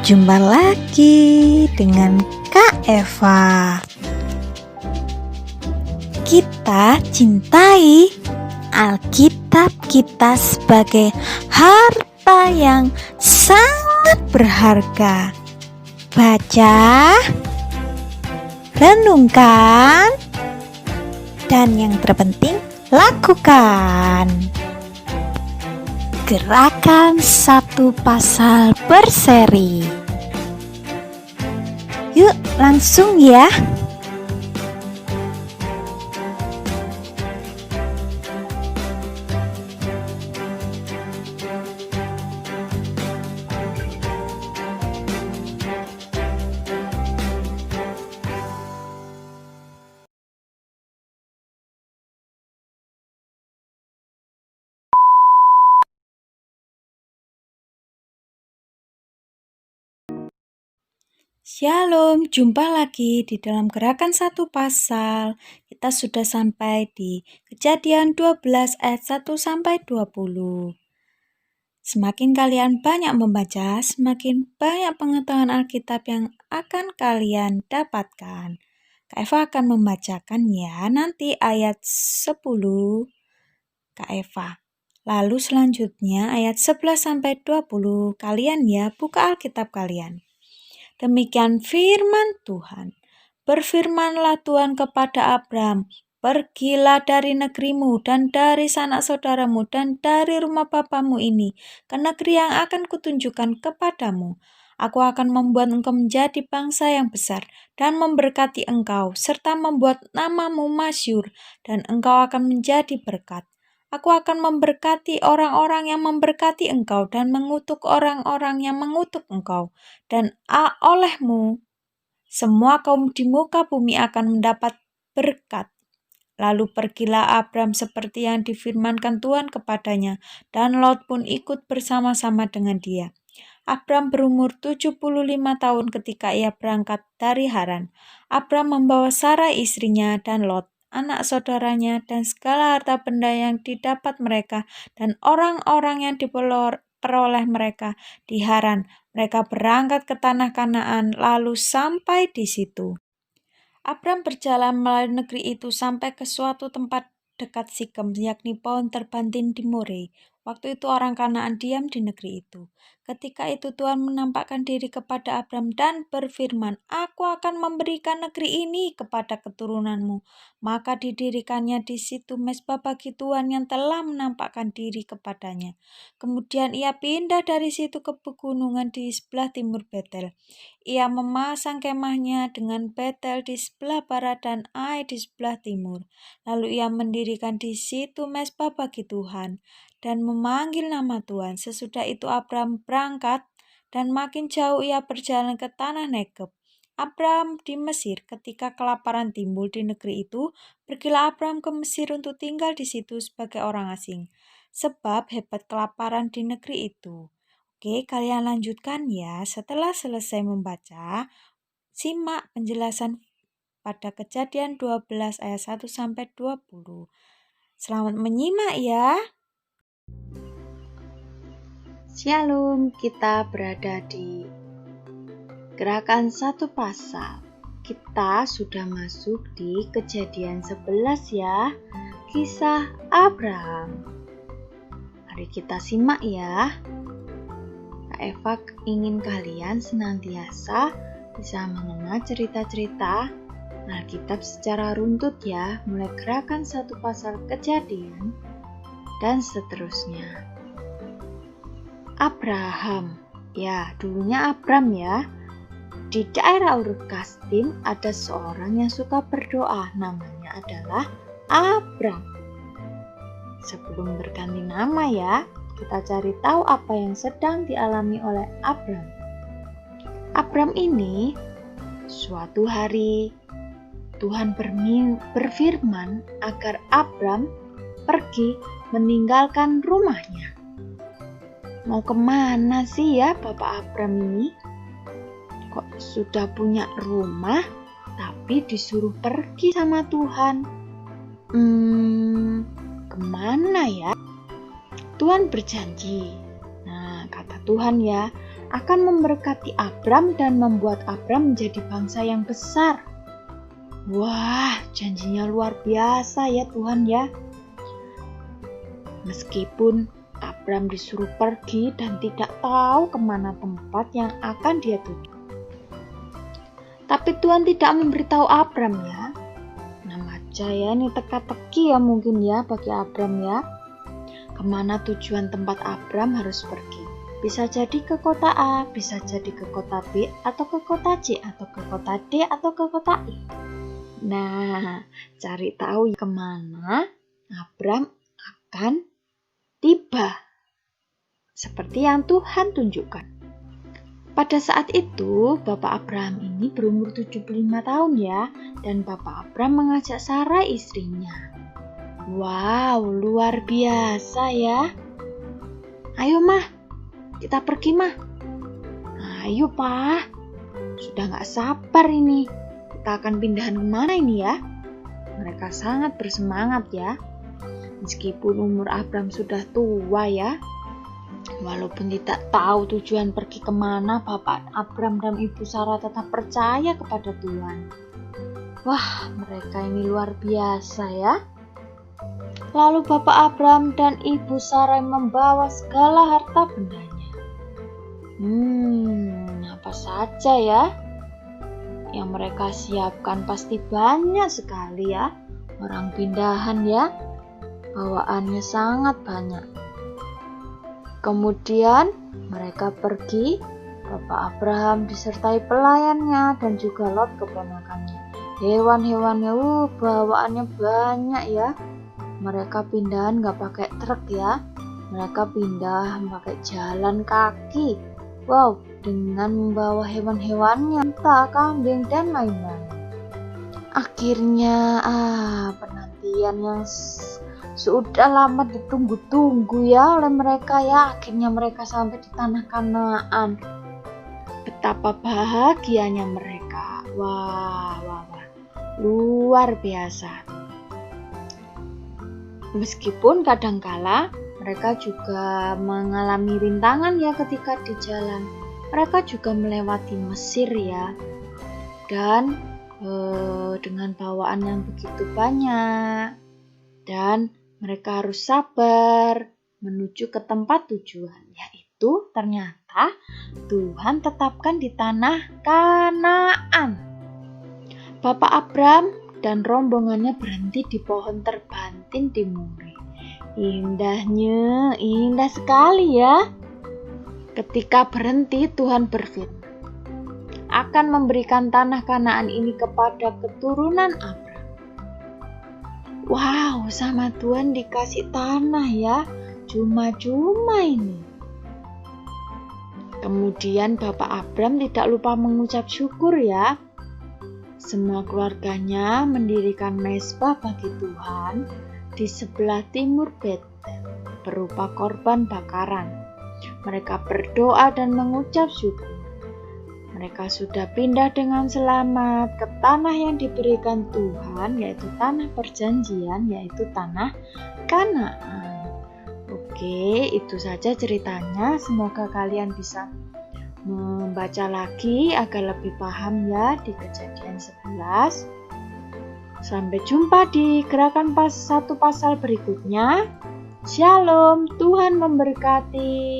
Jumpa lagi dengan Kak Eva. Kita cintai Alkitab kita sebagai harta yang sangat berharga. Baca, renungkan, dan yang terpenting lakukan. Gerakan satu pasal berseri. Yuk langsung ya. Shalom, jumpa lagi di dalam gerakan satu pasal. Kita sudah sampai di Kejadian 12 ayat 1 sampai 20. Semakin kalian banyak membaca, semakin banyak pengetahuan Alkitab yang akan kalian dapatkan. Kak Eva akan membacakan ya nanti ayat 10 Kak Eva. Lalu selanjutnya ayat 11 sampai 20 kalian ya buka Alkitab kalian. Demikian firman Tuhan. Berfirmanlah Tuhan kepada Abram, pergilah dari negerimu dan dari sanak saudaramu dan dari rumah bapamu ini ke negeri yang akan kutunjukkan kepadamu. Aku akan membuat engkau menjadi bangsa yang besar dan memberkati engkau serta membuat namamu masyhur dan engkau akan menjadi berkat. Aku akan memberkati orang-orang yang memberkati engkau dan mengutuk orang-orang yang mengutuk engkau. Dan olehmu, semua kaum di muka bumi akan mendapat berkat. Lalu pergilah Abram seperti yang difirmankan Tuhan kepadanya, dan Lot pun ikut bersama-sama dengan dia. Abram berumur 75 tahun ketika ia berangkat dari Haran. Abram membawa Sarai istrinya dan Lot, anak saudaranya, dan segala harta benda yang didapat mereka, dan orang-orang yang diperoleh mereka di Haran. Mereka berangkat ke tanah Kanaan, lalu sampai di situ. Abram berjalan melalui negeri itu sampai ke suatu tempat dekat Sikem, yakni pohon terbantin di More. Waktu itu orang Kanaan diam di negeri itu. Ketika itu Tuhan menampakkan diri kepada Abram dan berfirman, Aku akan memberikan negeri ini kepada keturunanmu. Maka didirikannya di situ mezbah bagi Tuhan yang telah menampakkan diri kepadanya. Kemudian ia pindah dari situ ke pegunungan di sebelah timur Betel. Ia memasang kemahnya dengan Betel di sebelah barat dan Ai di sebelah timur. Lalu ia mendirikan di situ mezbah bagi Tuhan dan memanggil nama Tuhan. Sesudah itu Abram berangkat dan makin jauh ia berjalan ke tanah Negeb. Abram di Mesir. Ketika kelaparan timbul di negeri itu, pergilah Abram ke Mesir untuk tinggal di situ sebagai orang asing. Sebab hebat kelaparan di negeri itu. Oke, kalian lanjutkan ya. Setelah selesai membaca, simak penjelasan pada Kejadian 12 ayat 1 sampai 20. Selamat menyimak ya. Shalom, kita berada di gerakan satu pasal. Kita sudah masuk di Kejadian 11 ya. Kisah Abraham. Mari kita simak ya. Kak Eva ingin kalian senantiasa bisa mengenal cerita-cerita Alkitab secara runtut ya, mulai gerakan satu pasal Kejadian dan seterusnya. Abraham, ya dulunya Abram ya. Di daerah Ur Kasdim ada seorang yang suka berdoa, namanya adalah Abram. Sebelum berganti nama ya, kita cari tahu apa yang sedang dialami oleh Abram. Abram ini, suatu hari Tuhan berfirman agar Abram pergi meninggalkan rumahnya. Mau kemana sih ya Bapak Abram ini? Kok sudah punya rumah, tapi disuruh pergi sama Tuhan? Kemana ya? Tuhan berjanji. Nah, kata Tuhan ya, akan memberkati Abram dan membuat Abram menjadi bangsa yang besar. Wah, janjinya luar biasa ya Tuhan ya. Meskipun Abram disuruh pergi dan tidak tahu kemana tempat yang akan dia tuju. Tapi Tuhan tidak memberitahu Abram ya. Nama aja ya, ini teka-teki ya mungkin ya bagi Abram ya. Kemana tujuan tempat Abram harus pergi. Bisa jadi ke kota A, bisa jadi ke kota B, atau ke kota C, atau ke kota D, atau ke kota E. Nah, cari tahu kemana Abram akan tiba. Seperti yang Tuhan tunjukkan. Pada saat itu, Bapak Abraham ini berumur 75 tahun ya, dan Bapak Abraham mengajak Sarai istrinya. Wow, luar biasa ya. Ayo Mah, kita pergi Mah. Ayo Pak, sudah gak sabar ini. Kita akan pindahan kemana ini ya? Mereka sangat bersemangat ya. Meskipun umur Abram sudah tua ya. Walaupun tidak tahu tujuan pergi kemana, Bapak Abram dan Ibu Sarah tetap percaya kepada Tuhan. Wah, mereka ini luar biasa ya. Lalu Bapak Abram dan Ibu Sarah membawa segala harta bendanya. Apa saja ya? Yang mereka siapkan pasti banyak sekali ya. Orang pindahan ya. Bawaannya sangat banyak. Kemudian mereka pergi, Bapak Abraham disertai pelayannya dan juga Lot keponakannya. Hewan-hewannya, bawaannya banyak ya. Mereka pindahan gak pakai truk ya. Mereka pindah pakai jalan kaki. Wow, dengan membawa hewan-hewannya, entah kambing dan lain-lain. Akhirnya, penantian yang sudah lama ditunggu-tunggu ya oleh mereka ya. Akhirnya mereka sampai di tanah Kanaan. Betapa bahagianya mereka. Wah. Luar biasa. Meskipun kadangkala mereka juga mengalami rintangan ya ketika di jalan. Mereka juga melewati Mesir ya. Dan dengan bawaan yang begitu banyak. Dan mereka harus sabar menuju ke tempat tujuan, yaitu ternyata Tuhan tetapkan di tanah Kanaan. Bapak Abram dan rombongannya berhenti di pohon terbanting di More. Indah sekali ya. Ketika berhenti, Tuhan berfirman, akan memberikan tanah Kanaan ini kepada keturunan Abram. Wow, sama Tuhan dikasih tanah ya, cuma-cuma ini. Kemudian Bapak Abram tidak lupa mengucap syukur ya. Semua keluarganya mendirikan mezbah bagi Tuhan di sebelah timur Betel, berupa korban bakaran. Mereka berdoa dan mengucap syukur. Mereka sudah pindah dengan selamat ke tanah yang diberikan Tuhan, yaitu tanah perjanjian, yaitu tanah Kanaan. Oke, itu saja ceritanya. Semoga kalian bisa membaca lagi agar lebih paham ya di Kejadian 11. Sampai jumpa di gerakan satu pasal berikutnya. Shalom, Tuhan memberkati.